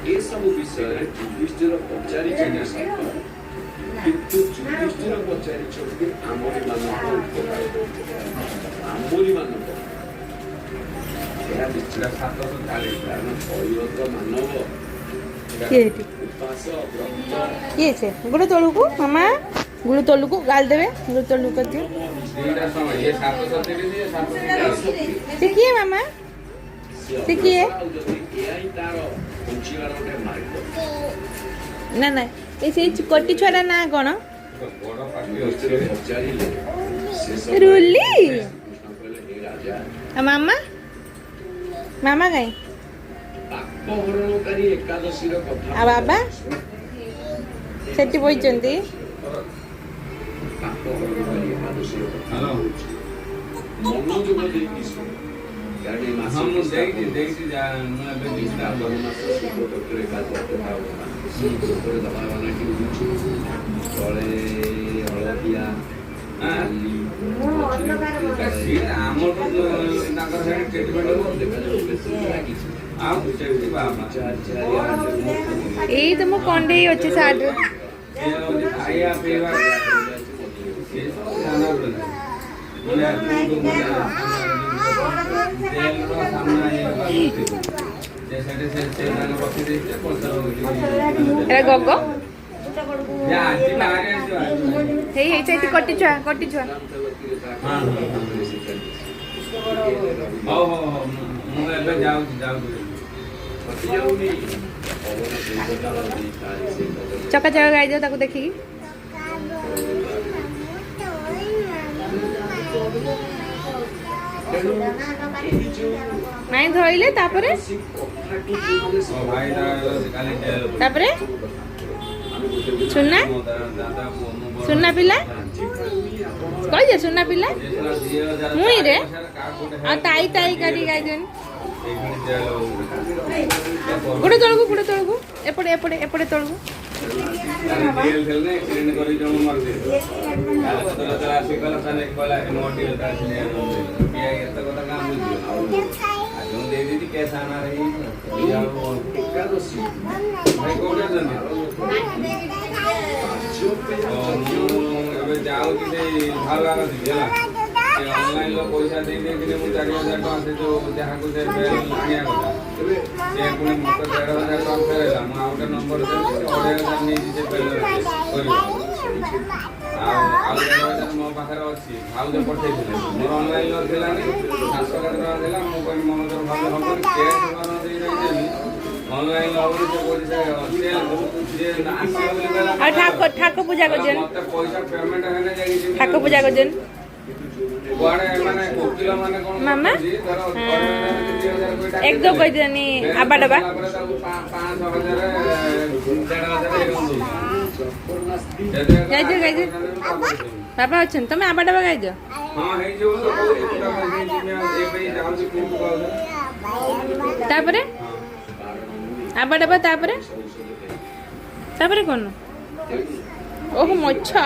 ଏ ସବୁ ବିଷୟରେ ଯୁଧିଷ୍ଠିର ପଚାରିଛନ୍ତି ସତ, କିନ୍ତୁ ଯୁଧିଷ୍ଠିର ପଚାରିଛନ୍ତି ଆମରିମାନଙ୍କ ଉପକାର, ଆମରିମାନଙ୍କ। ଏହା ନିଶ୍ଚିତ 740, କାରଣ କଳିଯୁଗ ମାନବ ଉପାସ ବ୍ରତ କିଏ ସେ ଗୁଡ଼ ତଳକୁ ମାମା ଗୁଡ଼ ତଳକୁ ଗାଳି ଦେବେ ଗୁଡ଼ ତଳକୁ କରିଦିଅ। ସେ କିଏ ମାମା ସେ କିଏ? ନା ନା ଏ ସେଇ କଟି ଛୁଆଟା ନା କ'ଣ? ରୁଲି। ଆଉ ମାମା ମାମା କାଇଁ? ଆଉ ବାବା ସେଠି ବଇଛନ୍ତି। ମନୋଯୋଗ ଦେଇକି କାରଣ ଏ ମାସ ତଳେ ହଳଦିଆ ଏଇ ତ ମୋ କଣ୍ଢେଇ ଅଛି ସାର୍ଟରେ। ଏରା ଗଗ ହେଇ ହେଇ ସେଇଠି କଟି ଛୁଆ କଟି ଛୁଆ। ଚକା ଚକା ଗାଈ ଦିଅ ତାକୁ ଦେଖିକି। ନାଇଁ ଧରିଲେ ତାପରେ ସୁନା ସୁନା ପିଲା କହିଦିଅ ସୁନା ପିଲା ମୁଇଁରେ ଆଉ ତାଇ ତାଇ କରି ଗାଇଦେନି। ଗୋଟେ ତଳକୁ ଏପଟେ ଏପଟେ ଏପଟେ ତଳକୁ। ଅନଲାଇନ୍ ପଇସା ଦେଇଦେଇକି ମୁଁ 4000 ଟଙ୍କା ସେ ଯୋଉ ଯାହାକୁ ସେ ବେଲ୍ ଆଣିବା କଥା ସେ ପୁଣି ମୋତେ 1500 ଟଙ୍କା ଫେରାଇଲା। ମୁଁ ଆଉ ଗୋଟେ ନମ୍ବର ଦେଲି 2500 ନେଇଛି ସେ ବେଲ୍ କରିବ। ଆଉ 1500 ମୋ ପାଖରେ ଅଛି ଭାଉଜ ପଠେଇଥିଲେ ମୋର ଅନଲାଇନ୍ ଥିଲାନି 700 ଟଙ୍କା ଦେଲା। ମୁଁ କହିଲି ମନୋଜ ଭାଉଜ ହବନି କ୍ୟାସ୍ ନ ଦେଇଦେଲି ଅନଲାଇନ୍ ହବନି ସେ ପଇସା ଠାକୁର ପୂଜା କରୁଛନ୍ତି ମୋତେ ପଇସା ପେମେଣ୍ଟ ହେଲେ ଯାଇକି ଠାକୁର ପୂଜା କରୁଛନ୍ତି ମାମା ଏକ ଦो କହିଦିଅନି ଆବା ଡବା ଗାଇଦିଅ ବାବା ଅଛନ୍ତି ତମେ ଆବା ଡବା ଗାଇଦିଅ। ତାପରେ ଆବା ଡବା ତାପରେ ତାପରେ କ'ଣ? ଓହୋ ମଛା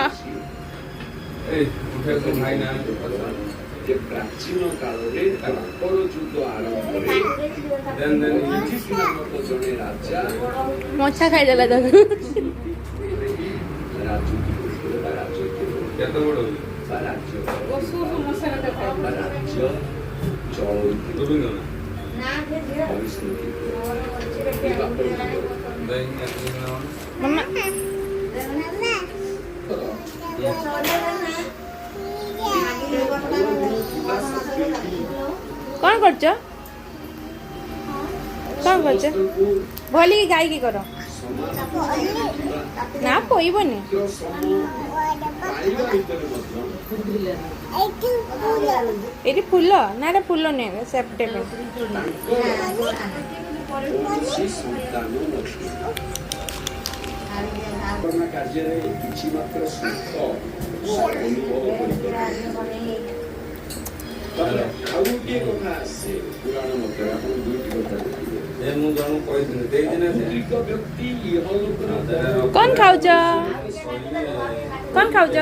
ପ୍ରାଚୀନ କାଳରେ ଦ୍ୱାପର ଯୁଗ ଆରମ୍ଭରେ ଜଣେ ରାଜା ମଛା ଖାଇଦେଲା ତାକୁ। କ'ଣ କରୁଛ କ'ଣ କରୁଛ? ଭଲି ଗାଇକି କର ନା ପଇବନି। ଏଠି ଫୁଲ ନା ଏଟା ଫୁଲ ନୁହେଁ ସେପ୍ଟେମ୍ବର। କାର୍ଯ୍ୟରେ କିଛି ମାତ୍ର ସୁଖ ଅନୁଭବ କରିପାରିବେ। ଆଉ ଗୋଟିଏ କଥା ଆସେ ପୁରାଣ ମଧ୍ୟରେ ଆପଣ ଦୁଇଟି କଥା ଦେଖିବେ। ମୁଁ ଜଣକୁ କହିଥିଲି ଦେଇଦିନ ବ୍ୟକ୍ତି କ'ଣ ଖାଉଛ କ'ଣ ଖାଉଛ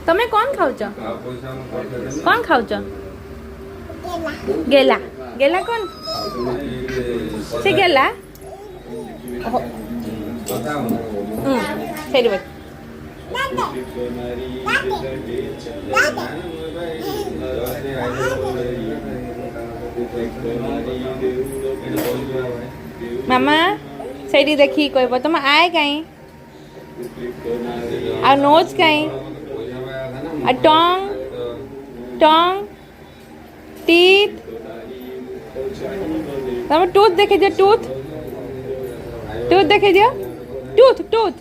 ତମେ କ'ଣ ଖାଉଛ କ'ଣ ଖାଉଛ? ଗେଲା ଗେଲା କ'ଣ ଶିଖିଲା ସେଇଠି ବସ ମାମା ସେଇଠି ଦେଖିକି କହିବ ତମ ଆଏ କାଇଁ ଆଉ ନୋଜ କାଇଁ ଆଉ ଟଙ୍ଗ टंग टीथ तम टूथ देखे दियो टूथ टूथ देखे दियो टूथ टूथ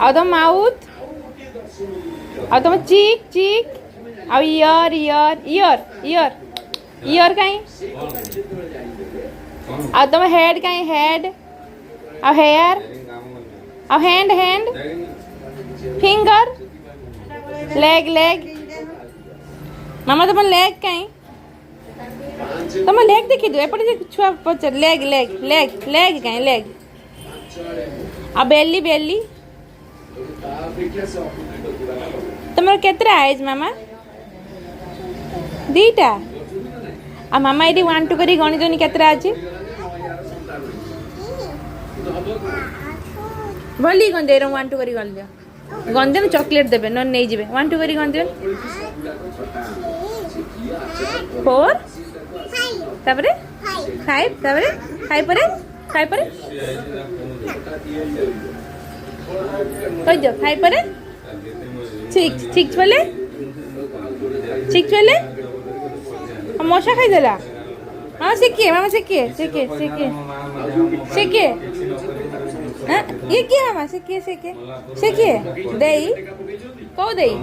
आ तम माउथ आ तम चीक चीक आ ear ear ear ear ear काई आ तम हेड काई हेड आ हेयर आ hand hand finger leg leg मामा तुम लेग कहीं तुम लेग देखी दो एपटे छुआ पचर लेग लेग लेग लेग कहीं लेग आ बेली बेली तुम केतरा आइज मामा दीटा आ मामा ये 1 2 करी गणित नि केतरा अछि भली गन दे 1 2 करी गन दियो गंदे में चॉकलेट देबे न नहीं जिबे 1 2 करी गंदे 4 तापरे 5 तापरे 5 परे 5 परे कह दो 5 परे 6 6 पले 6 पले मशा खाई देला मामा सीखिए सीखिए हाँ ये क्या मामा सीखिए सीखिए सीखिए दही कौ दही